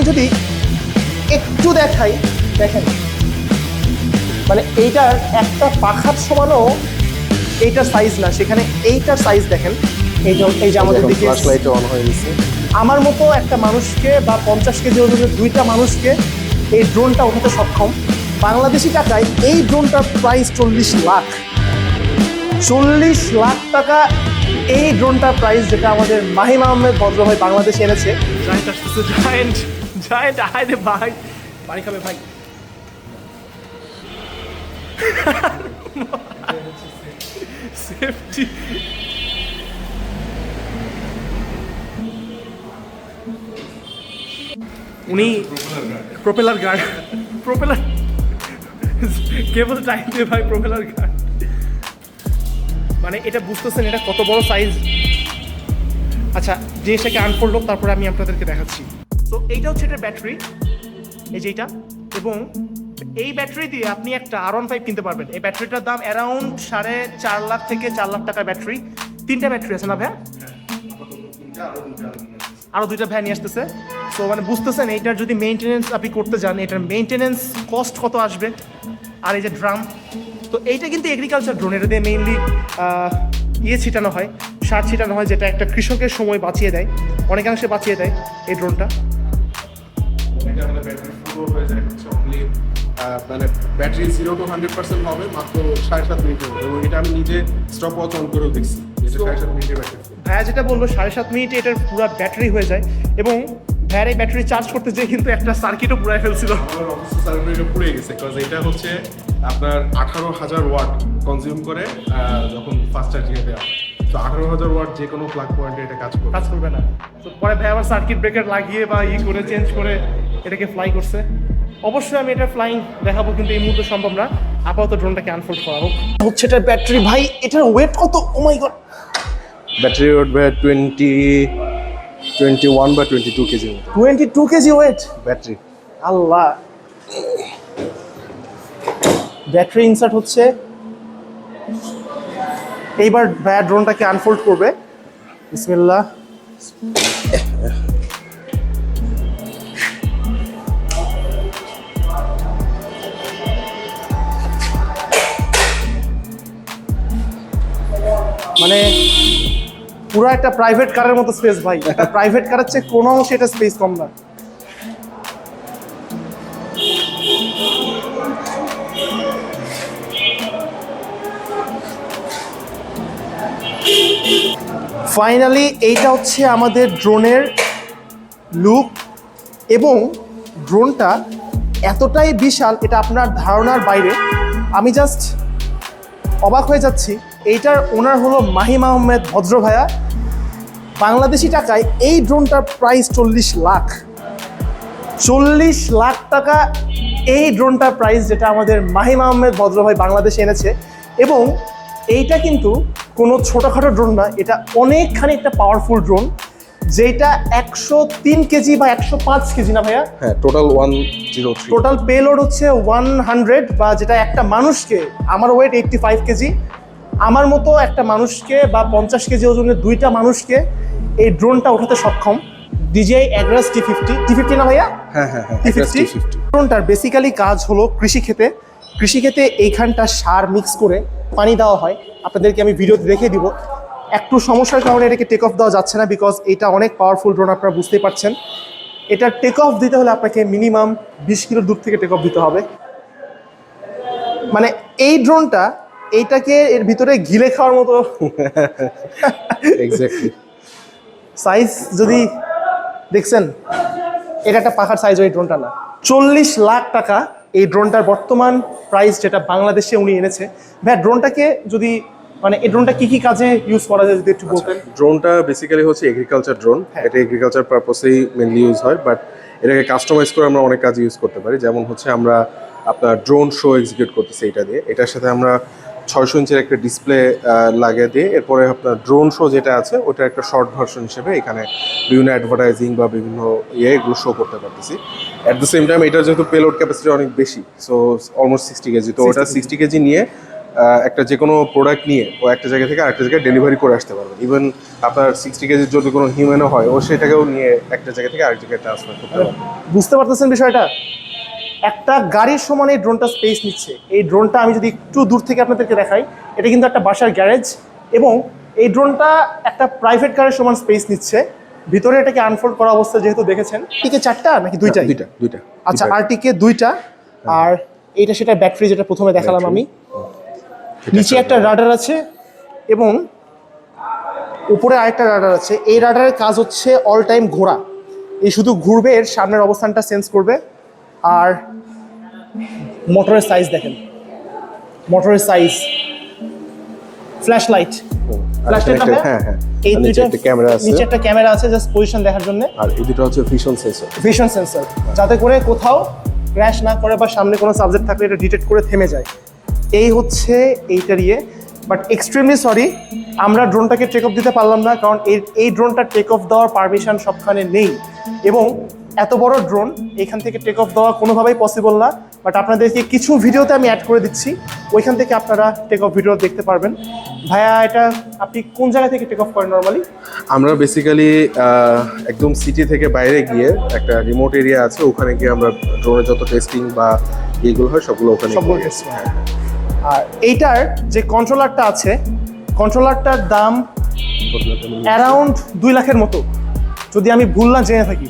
যদি একটু দেখাই, দেখেন মানে এইটার একটা পাখার সমানও এইটার সাইজ না, সেখানে এইটার সাইজ দেখেন। এই যে আমাদের দিকে ফ্ল্যাশ লাইট অন হয়ে গেছে। আমার মতো একটা মানুষকে বা 50 কেজি ওজনের দুইটা মানুষকে এই ড্রোনটা ওঠাতে সক্ষম। বাংলাদেশি টাকায় এই ড্রোনটার প্রাইস 40 লাখ। 40 লাখ টাকা এই ড্রোনটার প্রাইস, যেটা আমাদের মাহিম আহমেদ ভদ্র ভাই বাংলাদেশে এনেছে। জায়েন্ট আসতেছে, জায়েন্ট আয় ভাই, পানি খাবে ভাই। সেফটি উনি প্রোপেলার গার্ড, প্রোপেলার কেবল টাইম দিয়ে ভাই, প্রোপেলার গার্ড। মানে এটা বুঝতেছেন এটা কত বড় সাইজ। আচ্ছা, জিনিসটাকে আনফোল্ড হোক, তারপরে আমি আপনাদেরকে দেখাচ্ছি। তো এইটা হচ্ছে এটার ব্যাটারি, এই যে এইটা, এবং এই ব্যাটারি দিয়ে আপনি একটা R15 কিনতে পারবেন। এই ব্যাটারিটার দাম অ্যারাউন্ড 4.5 লাখ থেকে 4 লাখ টাকার ব্যাটারি। 3টা ব্যাটারি আছে না ভাই? আরও 2টা ভ্যান নিয়ে আসতেছে। সো মানে বুঝতেছেন এইটার যদি মেনটেনেন্স আপনি করতে যান, এটার মেনটেনেন্স কস্ট কত আসবে। আর এই যে ড্রাম, তো এইটা কিন্তু এগ্রিকালচার ড্রোন, এটা দিয়ে মেইনলি ছিটানো হয়, সার ছিটানো হয়, যেটা একটা কৃষকের সময় বাঁচিয়ে দেয়, অনেকাংশে বাঁচিয়ে দেয় এই ড্রোনটা। মানে ব্যাটারি 0 to 100% হবে মাত্র 7.5 মিনিট, এবং এটা আমি নিজে স্টপ ওয়াচ অন করেও দেখছি, যেটা 7.5 মিনিটের ব্যাটারি। ভাইয়া যেটা বললো 7.5 মিনিটে এটার পুরো ব্যাটারি হয়ে যায়, এবং ভাইয়ার এই ব্যাটারি চার্জ করতে যেয়ে কিন্তু একটা সার্কিটও পুরাই ফেলছিল। আমার অফিসের সার্কিটও পুড়ে গেছে, কারণ এটা হচ্ছে আপনার 18,000 ওয়াট কনজিউম করে যখন ফাস্ট চার্জিংয়ে দেওয়া হয়। তো 18,000 ওয়াট যে কোনো প্লাগ পয়েন্টে এটা কাজ করবে না। তো পরে ভাই আবার সার্কিট ব্রেকার লাগিয়ে বা করে চেঞ্জ করে এটাকে ফ্লাই করছে। অবশ্যই আমি এটা ফ্লাইং দেখাবো, কিন্তু এই মুহূর্তে সম্ভব না। আপাতত ড্রোনটাকে আনফোল্ড করা হোক। হচ্ছে এটার ব্যাটারি, ভাই এটার ওয়েট কত? Oh my god, battery weight 21 বা 22 কেজি। 22 KG weight battery. আল্লাহ। ব্যাটারি ইনসার্ট হচ্ছে, এইবার ভাইয়া ড্রোনটাকে আনফোল্ড করবে। বিসমিল্লাহ। মানে পুরো একটা প্রাইভেট কারের মতো স্পেস ভাই। একটা প্রাইভেট কারের চেয়ে কোনো অংশে এটা স্পেস কম না। ফাইনালি এইটা হচ্ছে আমাদের ড্রোনের লুক, এবং ড্রোনটা এতটাই বিশাল, এটা আপনার ধারণার বাইরে। আমি জাস্ট অবাক হয়ে যাচ্ছি। এইটার ওনার হলো মাহিম আহমেদ ভদ্র ভাইয়া। বাংলাদেশি টাকায় এই ড্রোনটার প্রাইস 40 লাখ। 40 লাখ টাকা এই ড্রোনটার প্রাইস, যেটা আমাদের মাহিম আহমেদ ভদ্র ভাই বাংলাদেশে এনেছে। এবং এইটা কিন্তু কোনো ছোটোখাটো ড্রোন না, এটা অনেকখানি একটা পাওয়ারফুল ড্রোন, যেটা 103 কেজি বা 105 কেজি না ভাইয়া? হ্যাঁ, টোটাল 103। টোটাল পেলোড হচ্ছে 100, বা যেটা একটা মানুষকে, আমার ওয়েট 85 কেজি, আমার মতো একটা মানুষকে বা 50 কেজি ওজনের 2টা মানুষকে এই ড্রোনটা ওঠাতে সক্ষম। DJI Agras T50 না ভাইয়া? হ্যাঁ, T50 ড্রোনটার বেসিক্যালি কাজ হলো কৃষিক্ষেতে এইখানটা সার মিক্স করে পানি দেওয়া হয়। আপনাদেরকে আমি ভিডিওতে দেখে দিব। একটু সমস্যার কারণে এটাকে টেক অফ দেওয়া যাচ্ছে না, বিকজ এটা অনেক পাওয়ারফুল ড্রোন, আপনারা বুঝতেই পারছেন। এটা টেক অফ দিতে হলে আপনাকে মিনিমাম 20 কিলো দূর থেকে টেক অফ দিতে হবে। মানে এই ড্রোনটা, এইটাকে এর ভিতরে গিলে খাওয়ার মতো এক্স্যাক্টলি সাইজ। যদি দেখছেন, এটা একটা পাখার সাইজ, ওই ড্রোনটা না। 40 লাখ টাকা এই ড্রোনটার বর্তমান প্রাইস, যেটা বাংলাদেশে উনি এনেছে। ভাই ড্রোনটাকে যদি, মানে এই ড্রোনটা কি কি কাজে ইউজ করা যায় যদি একটু বলতেন। ড্রোনটা বেসিক্যালি হচ্ছে এগ্রিকালচার ড্রোন। এটা এগ্রিকালচার পারপাসেই মেনলি ইউজ হয়, বাট এটাকে কাস্টমাইজ করে আমরা অনেক কাজে ইউজ করতে পারি। যেমন হচ্ছে আমরা আপনার ড্রোন শো এক্সিকিউট করতেছি এটা দিয়ে। এটার সাথে আমরা 600 ইঞ্চের একটা ডিসপ্লে লাগিয়ে দিয়ে, এরপরে আপনার ড্রোন শো যেটা আছে ওটার একটা শর্ট ভার্সন হিসেবে এখানে বিভিন্ন অ্যাডভার্টাইজিং বা বিভিন্ন এগুলো শো করতে পারতেছি। অ্যাট দ্য সেম টাইম এটার যেহেতু পেলোড ক্যাপাসিটি অনেক বেশি, সো অলমোস্ট 60 কেজি, তো ওটা 60 কেজি নিয়ে একটা যে কোনো প্রোডাক্ট নিয়ে ও একটা জায়গা থেকে আরেকটা জায়গায় ডেলিভারি করে আসতে পারবে। ইভেন আপনার 60 কেজির যদি কোনো হিউম্যানও হয় ও সেটাকেও নিয়ে একটা জায়গা থেকে আরেক জায়গায় ট্রান্সফার করতে পারবে। বুঝতে পারতেছেন বিষয়টা? একটা গাড়ির সমান এই ড্রোনটা স্পেস নিচ্ছে। এই ড্রোনটা আমি যদি একটু দূর থেকে আপনাদেরকে দেখাই, এটা কিন্তু একটা বাসার গ্যারেজ, এবং এই ড্রোনটা একটা প্রাইভেট কারের সমান স্পেস নিচ্ছে। ভিতরে এটাকে আনফোল্ড করা অবস্থা যেহেতু দেখেছেন, টিকে 4টা নাকি 2টাই? দুইটা। আচ্ছা, আরটিকে 2টা, আর এইটা সেটা ব্যাটারি যেটা প্রথমে দেখালাম আমি। নিচে একটা রাডার আছে এবং উপরে আরেকটা রাডার আছে। এই রাডারের কাজ হচ্ছে অল টাইম ঘোরা। এই শুধু ঘুরবে, এর সামনের অবস্থানটা সেন্স করবে। আর মোটরের সাইজ দেখেন, মোটরের সাইজ, ফ্ল্যাশ লাইট, হ্যাঁ, এই দুইটা ক্যামেরা আছে, নিচে একটা ক্যামেরা আছে জাস্ট পজিশন দেখার জন্য, আর এই দুটো হচ্ছে ভিশন সেন্সর, যাতে করে কোথাও ক্র্যাশ না করে বা সামনে কোনো সাবজেক্ট থাকলে এটা ডিটেক্ট করে থেমে যায়। এই হচ্ছে এইটার ইয়ে। বাট এক্সট্রিমলি সরি, আমরা ড্রোনটাকে টেক অফ দিতে পারলাম না, কারণ এই ড্রোনটা টেক অফ দেওয়ার পারমিশন সবখানে নেই, এবং এত বড় ড্রোন এখান থেকে টেক অফ দেওয়া কোনোভাবেই পসিবল না। বাট আপনাদেরকে কিছু ভিডিওতে আমি অ্যাড করে দিচ্ছি, ওইখান থেকে আপনারা টেক অফ ভিডিও দেখতে পারবেন। ভাইয়া, এটা আপনি কোন জায়গা থেকে টেক অফ করেন নর্মালি? আমরা বেসিক্যালি একদম সিটি থেকে বাইরে গিয়ে একটা রিমোট এরিয়া আছে, ওখানে গিয়ে আমরা ড্রোনের যত টেস্টিং বা এগুলো হয় সবগুলো ওখানে সবগুলো টেস্ট। আর এইটার যে কন্ট্রোলারটা আছে, কন্ট্রোলারটার দাম অ্যারাউন্ড 2 লাখের মতো, যদি আমি ভুল না জেনে থাকি।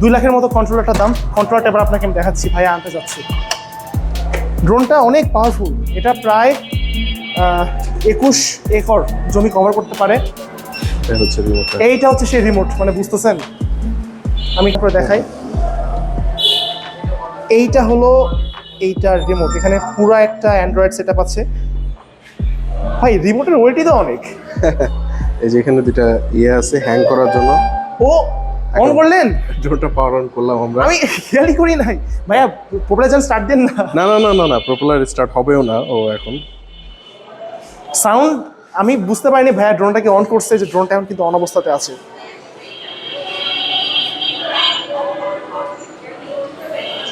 2 লাখের মতো কন্ট্রোলারটার দাম। কন্ট্রোলারটা এবার আপনাকে আমি দেখাচ্ছি, ভাইয়া আনতে যাচ্ছি। ড্রোনটা অনেক পাওয়ারফুল। এটা প্রায় 21 একর জমি কভার করতে পারে। এইটা হচ্ছে সেই রিমোট, মানে বুঝতেছেন? আমি আপনাকে দেখাই, এইটা হলো এইটার রিমোট। এখানে পুরো একটা অ্যান্ড্রয়েড সেটআপ আছে। ভাই, রিমোটের ওয়েটই তো অনেক। এই যে এখানে দুটা ইয়ে আছে হ্যাং করার জন্য। ও অন করলেন? ড্রোনটা পাওয়ার অন করলাম আমরা। আমি খেয়ালই করি নাই। ভাইয়া, প্রপেলার স্টার্ট দেন না। না, প্রপেলার স্টার্ট হবেও না ও এখন। সাউন্ড আমি বুঝতে পারিনি ভাইয়া ড্রোনটাকে অন করছে, যে ড্রোনটা এখন কিন্তু অন অবস্থাতে আছে।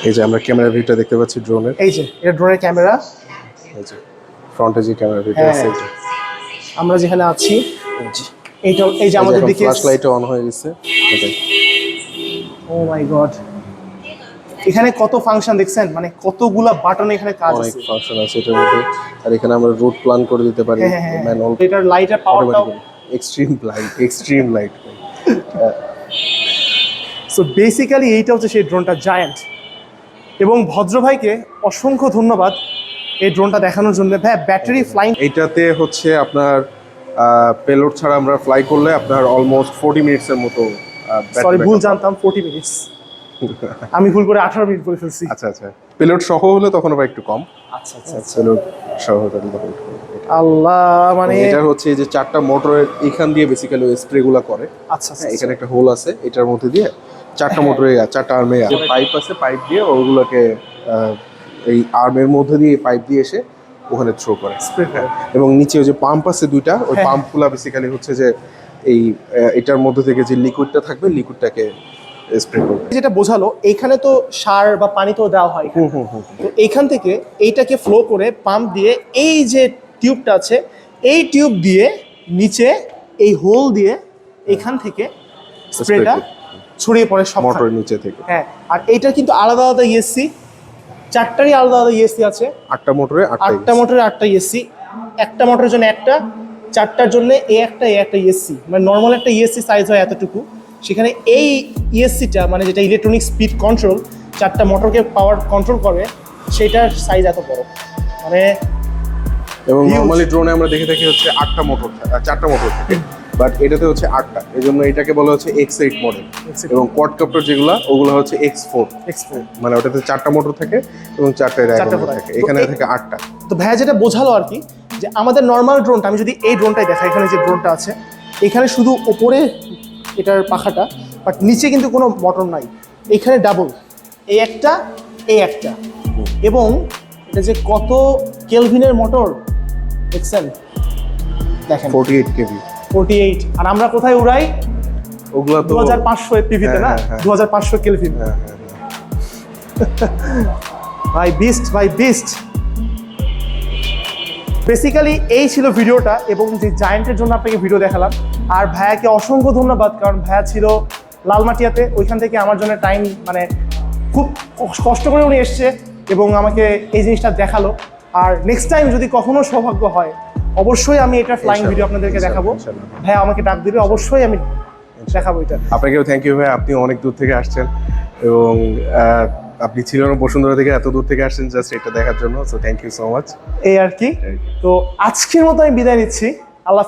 এই যে আমরা ক্যামেরা ভিউটা দেখতে পাচ্ছি ড্রোনের। এই যে এটা ড্রোনের ক্যামেরা। এই যে ফ্রন্টে যে ক্যামেরা ভিউটা আছে, এটা আমরা যেখানে আছি, এইটা এই যে আমাদের দিকে ফ্ল্যাশ লাইট অন হয়ে গেছে। ও মাই গড, এখানে কত ফাংশন দেখছেন, মানে কতগুলা বাটন এখানে কাজ অনেক আছে। ফাংশন আছে এটার মধ্যে। আর এখানে আমরা রুট প্ল্যান করে দিতে পারি, ম্যানুয়াল। এটার লাইটের পাওয়ারটাও এক্সট্রিম লাইট। সো বেসিক্যালি এইটা হচ্ছে সেই ড্রোনটা, জায়ান্ট। এবং ভদ্র ভাইকে অসংখ্য ধন্যবাদ এই ড্রোনটা দেখানোর জন্য। ভাই, ব্যাটারি ফ্লাইং এইটাতে হচ্ছে আপনার পেলোড ছাড়া আমরা ফ্লাই করলে আপনার অলমোস্ট 40 মিনিটসের মতো। সরি, ভুল জানতাম, 40 মিনিটস। আমি ভুল করে 18 মিনিট করে ফেলছি। আচ্ছা, পেলোড সহ হলে তখন আবার একটু কম। আচ্ছা, পেলোড সহ হলে তখন একটু কম। আল্লাহ, মানে এটা হচ্ছে যে 4টা মোটরের এখান দিয়ে বেসিক্যালি স্প্রেগুলো করে। আচ্ছা, এখানে একটা হোল আছে, এটার মধ্যে দিয়ে 4টা মোটরে 4টা আর্মে পাইপ আছে, পাইপ দিয়ে ওগুলোকে এই আর্মের মধ্যে দিয়ে পাইপ দিয়ে এসে ওখানে থ্রো করে। এবং নিচে ওই যে পাম্প আছে 2টা, ওই পাম্পগুলো বেসিক্যালি হচ্ছে যে এই এটার মধ্যে থেকে যে লিকুইডটা থাকবে, লিকুইডটাকে স্প্রে করবে। যেটা বোঝালো, এইখানে তো সার বা পানি তো দেওয়া হয়, তো এইখান থেকে এইটাকে ফ্লো করে পাম্প দিয়ে এই যে টিউবটা আছে, এই টিউব দিয়ে নিচে এই হোল দিয়ে এখান থেকে স্প্রেটা ছড়িয়ে পড়ে সব মোটরের নিচে থেকে। হ্যাঁ, আর এইটা কিন্তু আলাদা আলাদা ইএসসি, 4টারই আলাদা আলাদা ইএসসি আছে। 8টা মোটরে 8টা ইএসসি, একটা মোটরের জন্য একটা, 4টার জন্য এ একটা ইএসসি। মানে নর্মাল একটা ইএসসি সাইজ হয় এতটুকু, সেখানে এই ইএসসিটা মানে যেটা ইলেকট্রনিক স্পিড কন্ট্রোল 4টা মোটরকে পাওয়ার কন্ট্রোল করে, সেটার সাইজ এত বড়। মানে এবং নরমালি ড্রোনে আমরা দেখে থাকি হচ্ছে 4টা মোটর থাকে, বাট এটাতে হচ্ছে 8টা। এই জন্য এটাকে বলা হচ্ছে X8 মডেল। এবং কোয়াডকপ্টার যেগুলো, ওগুলো হচ্ছে X4, মানে ওটাতে 4টা মোটর থাকে এবং 4টায় ডায়াগোনাল থাকে। এখানে থাকে 8টা। তো ভাইয়া যেটা বোঝালো আর কি, যে আমাদের নর্মাল ড্রোনটা, আমি যদি এই ড্রোনটাই দেখাই, এখানে যে ড্রোনটা আছে, এখানে শুধু ওপরে এটার পাখাটা, বাট নিচে কিন্তু কোনো মোটর নাই। এখানে ডাবল, এই একটা, এবং এটা যে কত কেলভিনের মোটর দেখছেন, দেখেন 48 কেভি, 48। আর আমরা কোথায় উড়াই? ওগুলা তো 2500 এপিভিতে না, 2500 কেলভিন। ভাই বিস্ট, বেসিক্যালি এই ছিল ভিডিওটা, এবং যে জায়ান্টের জন্য আপনাকে ভিডিও দেখালাম। আর ভাইয়াকে অসংখ্য ধন্যবাদ, কারণ ভাইয়া ছিল লালমাটিয়াতে, ওইখান থেকে আমার জন্য টাইম মানে খুব কষ্ট করে উনি এসছে এবং আমাকে এই জিনিসটা দেখালো। আর নেক্সট টাইম যদি কখনো সৌভাগ্য হয়, অবশ্যই আমি এটা ফ্লাইং ভিডিও আপনাদেরকে দেখাবো। ভাইয়া আমাকে ডাক দিবে, অবশ্যই আমি দেখাবো এটা। আপনাকেও থ্যাংক ইউ ভাই, আপনি অনেক দূর থেকে আসছেন এবং আপনি ছিলেন বসুন্ধরা থেকে এত দূর থেকে আসছেন জাস্ট এটা দেখার জন্য। So thank you so much. এই আর কি। তো আজকের মতো আমি বিদায় নিচ্ছি। আল্লাহ